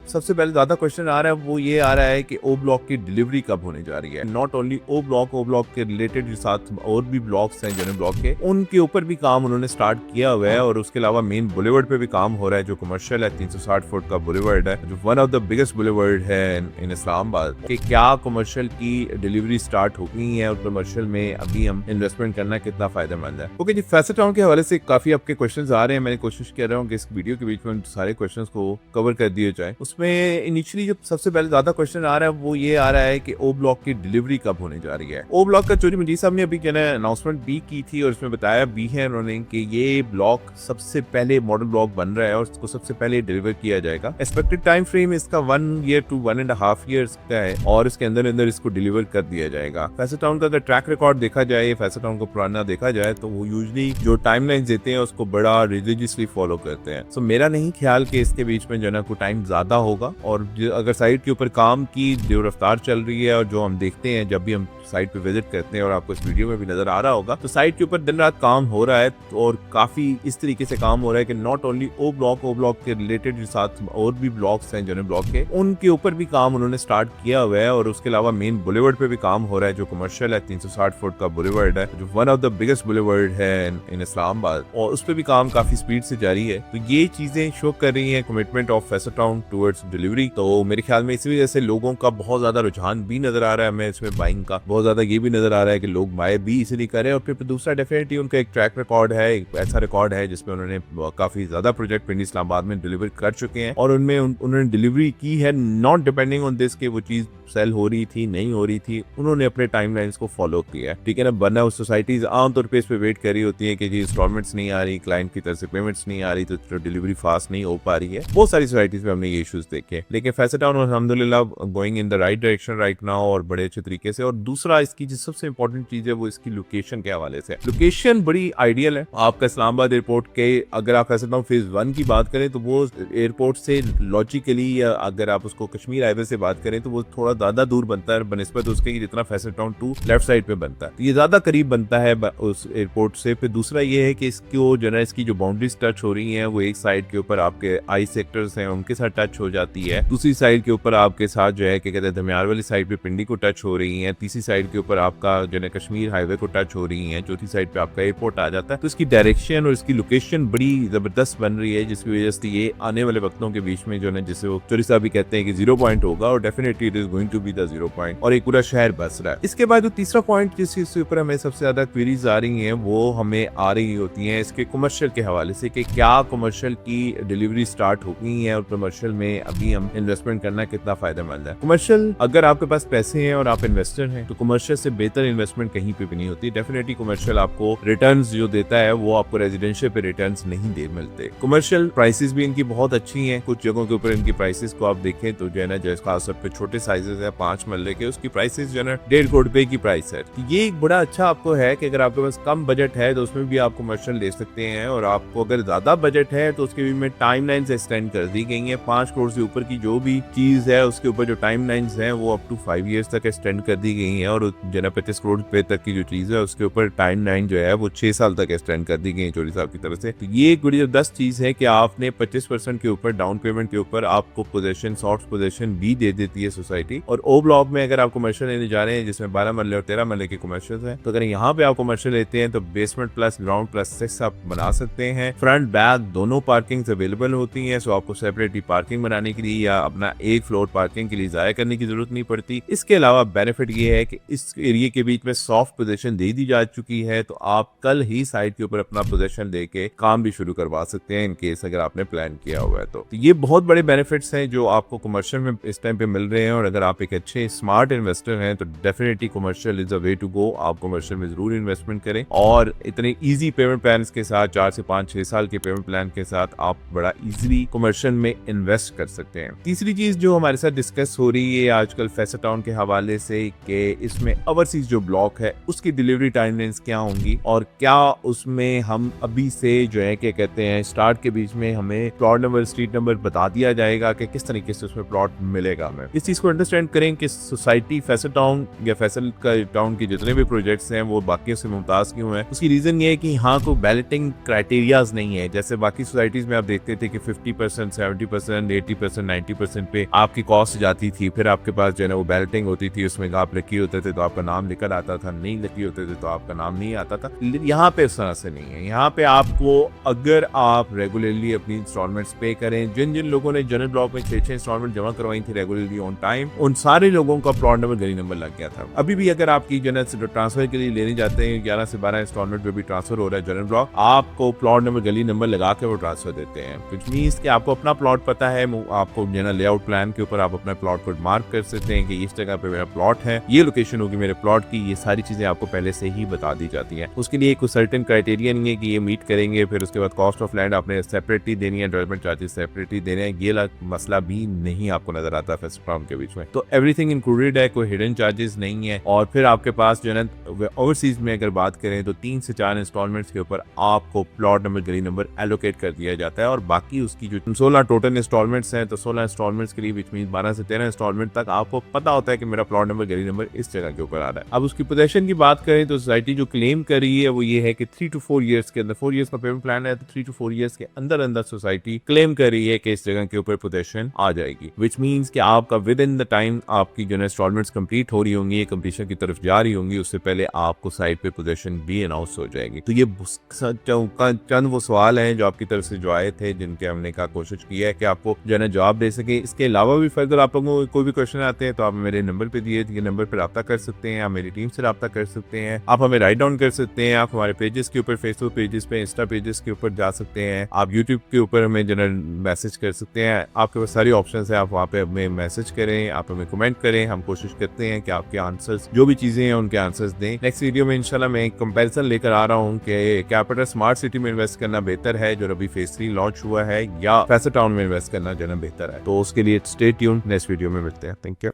सबसे पहले ज्यादा क्वेश्चन आ रहा है वो ये आ रहा है कि ओ ब्लॉक की डिलीवरी कब होने जा रही है। नॉट ओनली ओ ब्लॉक के रिलेटेड साथ और भी ब्लॉक्स हैं जनरल ब्लॉक के, उनके ऊपर भी काम उन्होंने स्टार्ट किया हुआ है। और उसके अलावा मेन बुलेवर्ड पे भी काम हो रहा है जो कमर्शियल है, 360 फुट का बुलेवर्ड है जो one of the biggest boulevard है इन इस्लामाबाद कि क्या कमर्शियल की डिलीवरी स्टार्ट हो गई है और कमर्शियल में अभी हम इन्वेस्टमेंट करना कितना फायदेमंद है। ओके जी, फैसल टाउन के हवाले से काफी आपके क्वेश्चंस आ रहे हैं। मैंने कोशिश कर रहा हूँ कि इस वीडियो के बीच में सारे क्वेश्चंस को कवर कर दिए जाए। उसमें इनिशियली जो सबसे पहले ज्यादा क्वेश्चन आ रहा है वो ये आ रहा है कि ओ ब्लॉक की डिलीवरी कब होने जा रही है। ओ ब्लॉक का चौधरी मजीद साहब ने अभी अनाउंसमेंट भी की थी और इसमें बताया भी है उन्होंने कि ये ब्लॉक सबसे पहले मॉडल ब्लॉक बन रहा है और उसको सबसे पहले डिलीवर किया जाएगा। एक्सपेक्टेड टाइम फ्रेम इसका 1 ईयर टू 1.5 ईयर्स का है और इसके अंदर अंदर इसको डिलीवर कर दिया जाएगा। फैसल टाउन का अगर ट्रैक रिकॉर्ड देखा जाए, फैसल टाउन को पुराना देखा जाए तो वो यूजुअली जो टाइमलाइन देते हैं उसको बड़ा रिलीजियसली फॉलो करते हैं। सो मेरा नहीं ख्याल कि इसके बीच में जो ना कोई टाइम ज्यादा होगा। और अगर साइट के ऊपर काम की जो रफ्तार चल रही है और जो हम देखते हैं जब भी हम साइट पे विजिट करते हैं और आपको इस वीडियो में भी नजर आ रहा होगा तो साइट के ऊपर दिन रात काम हो रहा है और काफी इस तरीके से काम हो रहा है कि नॉट ओनली ओ ब्लॉक के रिलेटेड साथ और भी ब्लॉक्स हैं जनरल ब्लॉक के, उनके ऊपर भी काम उन्होंने स्टार्ट किया हुआ है। और उसके अलावा मेन बुलेवर्ड पे भी काम हो रहा है जो कमर्शियल है, 360 फुट का बुलेवर्ड है जो one of the biggest boulevard है इन इस्लामाबाद, और उस पर भी काम काफी स्पीड से जारी है। तो ये चीजें शो कर रही है commitment of Faisal town towards delivery. तो मेरे ख्याल में इसी वजह से लोगों का बहुत ज्यादा रुझान भी नजर आ रहा है हमें इसमें बाइंग का, बहुत ज्यादा ये भी नजर आ रहा है कि लोग बाय भी इसीलिए करें। और फिर दूसरा डेफिनेटली उनका एक ट्रैक रिकॉर्ड है, एक ऐसा रिकॉर्ड है जिसमें उन्होंने काफी ज्यादा प्रोजेक्ट पिंडी इस्लामाबाद में डिलीवर कर चुके हैं और उनमें उन्होंने डिलीवरी की है नॉट डिपेंडिंग ऑन दिस कि वो चीज सेल हो रही थी नहीं हो रही थी, उन्होंने अपने टाइमलाइंस को फॉलो किया है। ठीक है ना, वरना उस सोसाइटीज आमतौर पे इस पे वेट कर रही होती है कि जी इंस्टॉलमेंट्स नहीं आ रही, क्लाइंट की तरफ से पेमेंट्स नहीं आ रही तो डिलीवरी फास्ट नहीं हो पा रही है। बहुत सारी सोसाइटीज में हमने ये इश्यूज देखे, लेकिन फैसल टाउन अल्हम्दुलिल्लाह going in the right direction right now और बड़े अच्छे तरीके से। और दूसरा इसकी जो सबसे इंपॉर्टेंट चीज है वो इसकी लोकेशन के हवाले से, लोकेशन बड़ी आइडियल है। आपका इस्लामाबाद एयरपोर्ट के अगर आप फैसल टाउन फेज 1 की बात करें तो वो एयरपोर्ट से लॉजिकली, या अगर आप उसको कश्मीर हाईवे से बात करें तो वो थोड़ा ज्यादा दूर बनता है बनिस्बत उसके जितना फैसल टाउन 2 लेफ्ट साइड पे बनता है, तो ये ज्यादा करीब बनता है उस एयरपोर्ट से। फिर दूसरा ये है कि इसको जो है इसकी जो बाउंड्रीज टच हो रही हैं वो एक साइड के ऊपर आपके आई सेक्टर्स हैं उनके साथ टच हो जाती है, दूसरी साइड के ऊपर आपके साथ जो है क्या कहते हैं धमियार वाली साइड पे पिंडी को टच हो रही है, तीसरी साइड के ऊपर आपका जो है कश्मीर हाईवे को टच हो रही है, चौथी साइड पे आपका एयरपोर्ट आ जाता है। तो इसकी डायरेक्शन और इसकी लोकेशन बड़ी जबरदस्त बन रही है जिसकी वजह से ये आने वाले वक्तों के बीच में जो है जिसे वो चौधरी साहब भी कहते हैं कि 0 पॉइंट होगा और definitely it is going to be the 0 point और एक पूरा शहर बस रहा है। इसके बाद जो तीसरा पॉइंट जिसके ऊपर हमें सबसे ज्यादा क्वेरीज आ रही हैं वो हमें आ रही होती हैं इसके कमर्शियल के हवाले से कि क्या कमर्शियल की डिलीवरी स्टार्ट हो गई है और कमर्शियल में अभी हम इन्वेस्टमेंट करना कितना फायदेमंद है। कमर्शियल अगर आपके पास पैसे हैं और आप इन्वेस्टर हैं तो कमर्शियल से बेहतर इन्वेस्टमेंट कहीं पे भी नहीं होती। डेफिनेटली कमर्शियल आपको रिटर्न्स जो देता है वो आपको रेजिडेंशियल पे रिटर्न्स नहीं दे मिलते। कमर्शियल प्राइसेस भी इनकी बहुत अच्छी हैं, कुछ जगहों के ऊपर इनकी प्राइसेस को आप देखें तो जो है ना जैसे खास तौर पे छोटे साइजेस है 5 मरले के उसकी प्राइसेस जो है ना 1.5 करोड़ रुपए की प्राइस है। ये एक बड़ा अच्छा आपको है कि अगर आपके पास कम बजट है तो उसमें भी आप कमर्शियल ले सकते हैं और आपको अगर ज्यादा बजट है तो उसके भी में टाइम लाइन्स एक्सटेंड कर दी गई है। 5 करोड़ से ऊपर की जो भी चीज है उसके ऊपर जो टाइम लाइन्स है वो अप टू 5 इयर्स तक एक्सटेंड कर दी गई है और जो है 25 करोड़ रुपए तक की जो चीज है उसके ऊपर टाइम लाइन जो है वो 6 साल तक एक्सटेंड कर दी गई है चौधरी साहब की तरफ से। तो ये एक बड़ी जबरदस्त चीज है कि आपने 25% के ऊपर डाउन पेमेंट के ऊपर आपको पोजीशन सॉफ्ट पोजीशन भी दे देती है सोसाइटी। और ओ ब्लॉक में अगर आप कमर्शियल लेने जा रहे हैं जिसमें 12 मरले और 13 मरले के कमर्शियल हैं तो अगर यहाँ पे आप कमर्शियल लेते हैं तो बेसमेंट प्लस ग्राउंड प्लस 6 आप बना सकते हैं। फ्रंट बैक दोनों पार्किंग अवेलेबल होती हैं, सो आपको सेपरेटली पार्किंग बनाने के लिए या अपना एक फ्लोर पार्किंग के लिए जाया करने की जरूरत नहीं पड़ती। इसके अलावा बेनिफिट ये है कि इस एरिया के बीच में सॉफ्ट पोजीशन दे दी जा चुकी है तो आप कल ही साइट के ऊपर अपना पोजीशन देके काम भी शुरू करवा सकते हैं इन केस अगर आपने प्लान किया हुआ है। तो ये बहुत बड़े बेनिफिट्स हैं जो आपको कमर्शियल में इस टाइम पे मिल रहे हैं और अगर आप एक अच्छे स्मार्ट इन्वेस्टर हैं तो definitely commercial is a way to go. आप कमर्शियल में जरूर इन्वेस्टमेंट करें और इतने इजी पेमेंट प्लान के साथ 4 से 5-6 साल के पेमेंट प्लान के साथ आप बड़ा इजीली कमर्शियल में इन्वेस्ट कर सकते हैं। तीसरी चीज जो हमारे साथ डिस्कस हो रही है आजकल फैसल टाउन के हवाले से कि इसमें ओवरसीज जो ब्लॉक है उसकी डिलीवरी टाइमलाइंस क्या होंगी और क्या उसमें हम अभी से जो है क्या कहते हैं स्टार्ट के बीच में हमें प्लॉट नंबर स्ट्रीट नंबर बता दिया जाएगा कि किस तरीके से उसमें प्लॉट मिलेगा हमें। इस चीज को अंडरस्टैंड अंडरस्टैंड करें कि सोसाइटी फैसल टाउन या फैसल का टाउन के जितने भी प्रोजेक्ट्स हैं वो बाकी से मुमताज क्यों हैं। उसकी रीजन ये है कि यहाँ को बैलेटिंग क्राइटेरियाज नहीं है। जैसे बाकी सोसाइटीज में आप देखते थे कि 50%, 70%, 80%, 90% पे आपकी कॉस्ट जाती थी, फिर आपके पास जो है ना वो बैलेटिंग होती थी, उसमें आप लकी होते थे तो आपका नाम निकल आता था, नहीं लकी होते थे तो आपका नाम नहीं आता था। यहाँ पे इस तरह से नहीं है। यहाँ पे आपको अगर आप रेगुलरली अपनी इंस्टॉलमेंट्स पे करें, जिन जिन लोगों ने जनरल ब्लॉक में 6 इंस्टॉलमेंट जमा करवाई थी रेगुलरली ऑन टाइम, उन सारे लोगों का प्लॉट नंबर गली नंबर लग गया था। अभी भी अगर आपकी जनरल ट्रांसफर के लिए लेने जाते हैं 11 से 12 इंस्टॉलमेंट पे भी ट्रांसफर हो रहा है जनरल ब्लॉक, आपको प्लॉट नंबर गली नंबर लगा के वो ट्रांसफर देते हैं, व्हिच मींस कि आपको अपना प्लॉट पता है, आपको जनरल लेआउट प्लान के ऊपर आप अपना प्लॉट को मार्क कर सकते हैं कि इस जगह पे मेरा प्लॉट है, ये लोकेशन होगी मेरे प्लॉट की, ये सारी चीजें आपको पहले से ही बता दी जाती हैं। उसके लिए कोई सर्टेन क्राइटेरिया नहीं है कि ये मीट करेंगे, फिर उसके बाद कॉस्ट ऑफ लैंड आपने सेपरेटली देनी है, डेवलपमेंट चार्जेस सेपरेटली देने हैं, ये मसला भी नहीं आपको नजर आता फैसल टाउन के बीच में। तो एवरीथिंग इंक्लूडेड है, कोई हिडन चार्जेस नहीं है। और फिर आपके पास जो है ओवरसीज में अगर बात करें तो 3 से 4 इंस्टॉलमेंट्स के ऊपर आपको प्लॉट नंबर गली नंबर एलोकेट कर दिया जाता है, और बाकी उसकी जो 16 टोटल इंस्टॉलमेंट्स हैं तो 16 इंस्टॉलमेंट्स के लिए विच मीन 12 से 13 इंस्टॉलमेंट तक आपको पता होता है कि मेरा प्लॉट नंबर गली नंबर इस जगह के ऊपर आ रहा है। अब उसकी पोजेशन की बात करें तो सोसाइटी जो क्लेम कर रही है वो ये है कि 3 to 4 ईयर्स के अंदर, 4 ईयर्स का पेमेंट प्लान है तो 3 to 4 ईयर्स के अंदर अंदर सोसाइटी क्लेम कर रही है कि इस जगह के ऊपर पोजेशन आ जाएगी, विच मीन्स कि आपका विद इन द टाइम आपकी जो इंस्टॉलमेंट्स कंप्लीट हो रही होंगी, कंप्लीशन की तरफ जा रही होंगी, उससे पहले आपको साइट पे पोजेशन भी अनाउंस हो जाएगी। तो ये चंद वो सवाल हैं जो आपकी तरफ से जो आए थे, जिनके हमने का कोशिश की है कि आपको जो है जवाब दे सके। इसके अलावा भी फर्दर आप लोगों को कोई भी क्वेश्चन आते हैं तो आप मेरे नंबर पे दिए ये नंबर पर रब्ता कर सकते हैं, आप मेरी टीम से रब्ता कर सकते हैं, आप हमें राइट डाउन कर सकते हैं, आप हमारे पेजेस के ऊपर, फेसबुक पेजेस पे, इंस्टा पेजेस के ऊपर जा सकते हैं, आप यूट्यूब के ऊपर हमें जनरल मैसेज कर सकते हैं। आपके पास सारी ऑप्शन है, आप वहाँ पे हमें मैसेज करें, आप हमें कमेंट करें, हम कोशिश करते हैं कि आपके आंसर्स जो भी चीजें हैं उनके आंसर्स दें। नेक्स्ट वीडियो में इंशाल्लाह मैं एक कंपैरिजन लेकर आ रहा हूँ कि कैपिटल स्मार्ट सिटी में इन्वेस्ट करना बेहतर है जो अभी फेज 3 लॉन्च हुआ है, या फैसल टाउन में इन्वेस्ट करना जो बेहतर है। तो उसके लिए स्टे ट्यून्ड, नेक्स्ट वीडियो में मिलते हैं। Thank you.